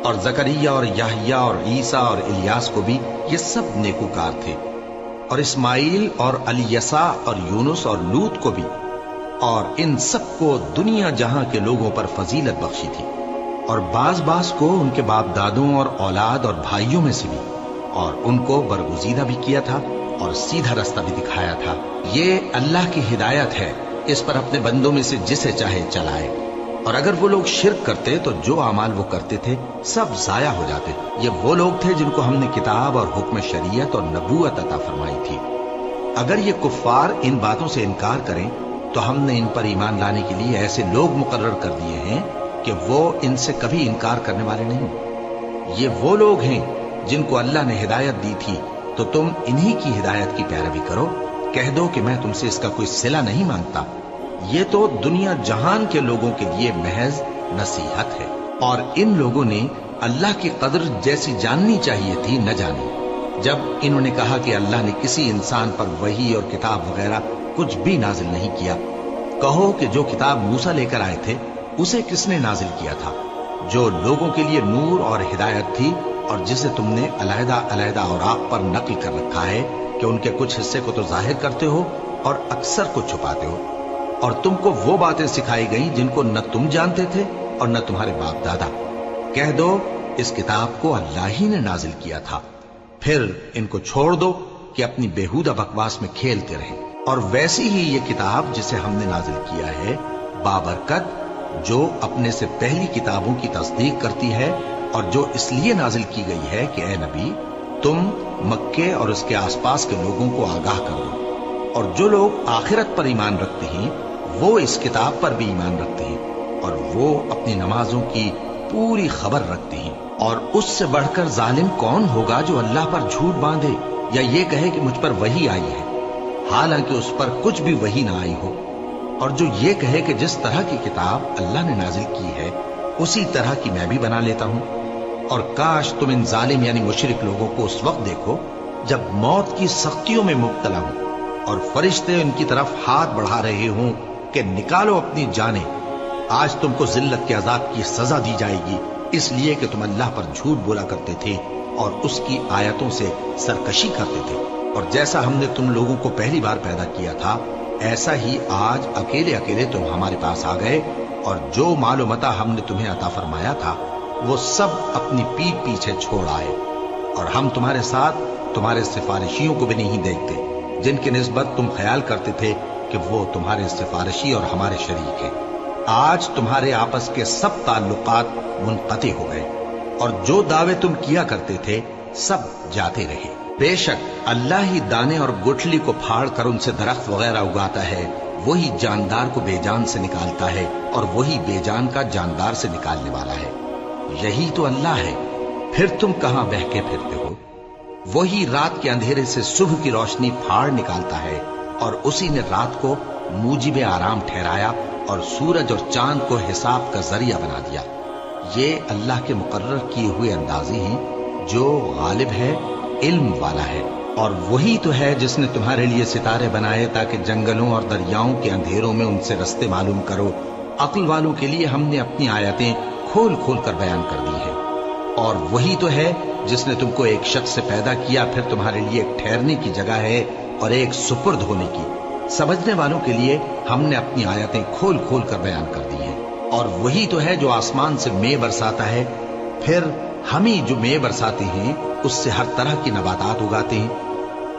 اور زکریا اور یحییٰ اور عیسیٰ اور الیاس کو بھی یہ سب نیکوکار تھے، اور اسماعیل اور الیسع اور یونس اور لوط کو بھی، اور ان سب کو دنیا جہاں کے لوگوں پر فضیلت بخشی تھی، اور بعض کو ان کے باپ دادوں اور اولاد اور بھائیوں میں سے بھی، اور ان کو برگزیدہ بھی کیا تھا اور سیدھا رستہ بھی دکھایا تھا۔ یہ اللہ کی ہدایت ہے، اس پر اپنے بندوں میں سے جسے چاہے چلائے۔ اور اگر وہ لوگ شرک کرتے تو جو اعمال وہ کرتے تھے سب ضائع ہو جاتے۔ یہ وہ لوگ تھے جن کو ہم نے کتاب اور حکم شریعت اور نبوت عطا فرمائی تھی۔ اگر یہ کفار ان باتوں سے انکار کریں تو ہم نے ان پر ایمان لانے کے لیے ایسے لوگ مقرر کر دیے ہیں کہ وہ ان سے کبھی انکار کرنے والے نہیں۔ یہ وہ لوگ ہیں جن کو اللہ نے ہدایت دی تھی، تو تم انہی کی ہدایت کی پیروی کرو۔ کہہ دو کہ میں تم سے اس کا کوئی صلہ نہیں مانگتا، یہ تو دنیا جہان کے لوگوں کے لیے محض نصیحت ہے۔ اور ان لوگوں نے اللہ کی قدر جیسی جاننی چاہیے تھی نہ جانی۔ جب انہوں نے کہا کہ اللہ نے کسی انسان پر وحی اور کتاب وغیرہ کچھ بھی نازل نہیں کیا، کہو کہ جو کتاب موسیٰ لے کر آئے تھے اسے کس نے نازل کیا تھا، جو لوگوں کے لیے نور اور ہدایت تھی، اور جسے تم نے علیحدہ علیحدہ اوراق پر نقل کر رکھا ہے کہ ان کے کچھ حصے کو تو ظاہر کرتے ہو اور اکثر کو چھپاتے ہو۔ اور تم کو وہ باتیں سکھائی گئیں جن کو نہ تم جانتے تھے اور نہ تمہارے باپ دادا۔ کہہ دو اس کتاب کو اللہ ہی نے نازل کیا تھا، پھر ان کو چھوڑ دو کہ اپنی بیہودہ بکواس میں کھیلتے رہیں۔ اور ویسی ہی یہ کتاب جسے ہم نے نازل کیا ہے بابرکت، جو اپنے سے پہلی کتابوں کی تصدیق کرتی ہے، اور جو اس لیے نازل کی گئی ہے کہ اے نبی تم مکے اور اس کے آس پاس کے لوگوں کو آگاہ کر دو۔ اور جو لوگ آخرت پر ایمان رکھتے ہیں وہ اس کتاب پر بھی ایمان رکھتے ہیں، اور وہ اپنی نمازوں کی پوری خبر رکھتے ہیں۔ اور اس سے بڑھ کر ظالم کون ہوگا جو اللہ پر جھوٹ باندھے یا یہ کہے کہ مجھ پر وحی آئی ہے، حالانکہ اس پر کچھ بھی وحی نہ آئی ہو، اور جو یہ کہے کہ جس طرح کی کتاب اللہ نے نازل کی ہے اسی طرح کی میں بھی بنا لیتا ہوں۔ اور کاش تم ان ظالم یعنی مشرک لوگوں کو اس وقت دیکھو جب موت کی سختیوں میں مبتلا ہوں اور فرشتے ان کی طرف ہاتھ بڑھا رہے ہوں کہ نکالو اپنی جانیں، آج تم کو ذلت کے عذاب کی سزا دی جائے گی، اس لیے کہ تم اللہ پر جھوٹ بولا کرتے تھے اور اس کی آیتوں سے سرکشی کرتے تھے۔ اور جیسا ہم نے تم لوگوں کو پہلی بار پیدا کیا تھا ایسا ہی آج اکیلے اکیلے تم ہمارے پاس آ گئے، اور جو مال و متاع ہم نے تمہیں عطا فرمایا تھا وہ سب اپنی پیٹھ پیچھے چھوڑ آئے، اور ہم تمہارے ساتھ تمہارے سفارشیوں کو بھی نہیں دیکھتے جن کی نسبت تم خیال کرتے تھے کہ وہ تمہارے سفارشی اور ہمارے شریک ہیں۔ آج تمہارے آپس کے سب تعلقات منقطع ہو گئے، اور جو دعوے تم کیا کرتے تھے سب جاتے رہے۔ بے شک اللہ ہی دانے اور گٹھلی کو پھاڑ کر ان سے درخت وغیرہ اگاتا ہے، وہی جاندار کو بے جان سے نکالتا ہے اور وہی بے جان کا جاندار سے نکالنے والا ہے۔ یہی تو اللہ ہے، پھر تم کہاں بہکے پھرتے ہو؟ وہی رات کے اندھیرے سے صبح کی روشنی پھاڑ نکالتا ہے، اور اسی نے رات کو موجب آرام ٹھہرایا اور سورج اور چاند کو حساب کا ذریعہ بنا دیا۔ یہ اللہ کے مقرر کیے ہوئے اندازے ہیں، جو غالب ہے، علم والا ہے۔ اور وہی تو ہے جس نے تمہارے لیے ستارے بنائے تاکہ جنگلوں اور دریاؤں کے اندھیروں میں ان سے رستے معلوم کرو۔ عقل والوں کے لیے ہم نے اپنی آیتیں کھول کھول کر بیان کر دی ہے۔ اور وہی تو ہے جس نے تم کو ایک شخص سے پیدا کیا، پھر تمہارے لیے ایک ٹھہرنے کی جگہ ہے اور ایک سپرد ہونے کی۔ سمجھنے والوں کے لیے ہم نے اپنی آیتیں کھول کھول کر بیان کر دی ہیں۔ اور وہی تو ہے جو آسمان سے مے برساتا ہے، پھر ہم ہی جو مے برساتے ہیں اس سے ہر طرح کی نباتات اگاتے ہیں،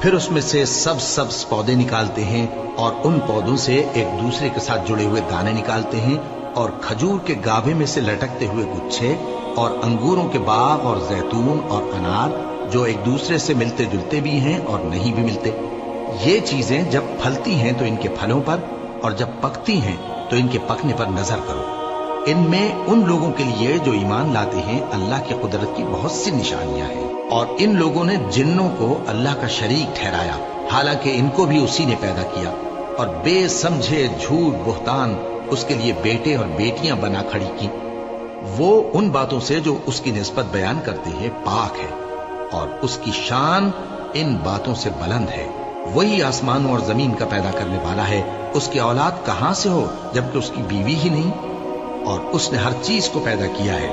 پھر اس میں سے سبز پودے نکالتے ہیں، اور ان پودوں سے ایک دوسرے کے ساتھ جڑے ہوئے دانے نکالتے ہیں، اور کھجور کے گابھے میں سے لٹکتے ہوئے گچھے، اور انگوروں کے باغ اور زیتون اور انار جو ایک دوسرے سے ملتے جلتے بھی ہیں اور نہیں بھی ملتے۔ یہ چیزیں جب پھلتی ہیں تو ان کے پھلوں پر، اور جب پکتی ہیں تو ان کے پکنے پر نظر کرو۔ ان میں ان لوگوں کے لیے جو ایمان لاتے ہیں اللہ کی قدرت کی بہت سی نشانیاں ہیں۔ اور ان لوگوں نے جنوں کو اللہ کا شریک ٹھہرایا، حالانکہ ان کو بھی اسی نے پیدا کیا، اور بے سمجھے جھوٹ بہتان اس کے لیے بیٹے اور بیٹیاں بنا کھڑی کی۔ وہ ان باتوں سے جو اس کی نسبت بیان کرتے ہیں پاک ہے، اور اس کی شان ان باتوں سے بلند ہے۔ وہی آسمانوں اور زمین کا پیدا کرنے والا ہے، اس کی اولاد کہاں سے ہو جبکہ اس کی بیوی ہی نہیں؟ اور اس نے ہر چیز کو پیدا کیا ہے،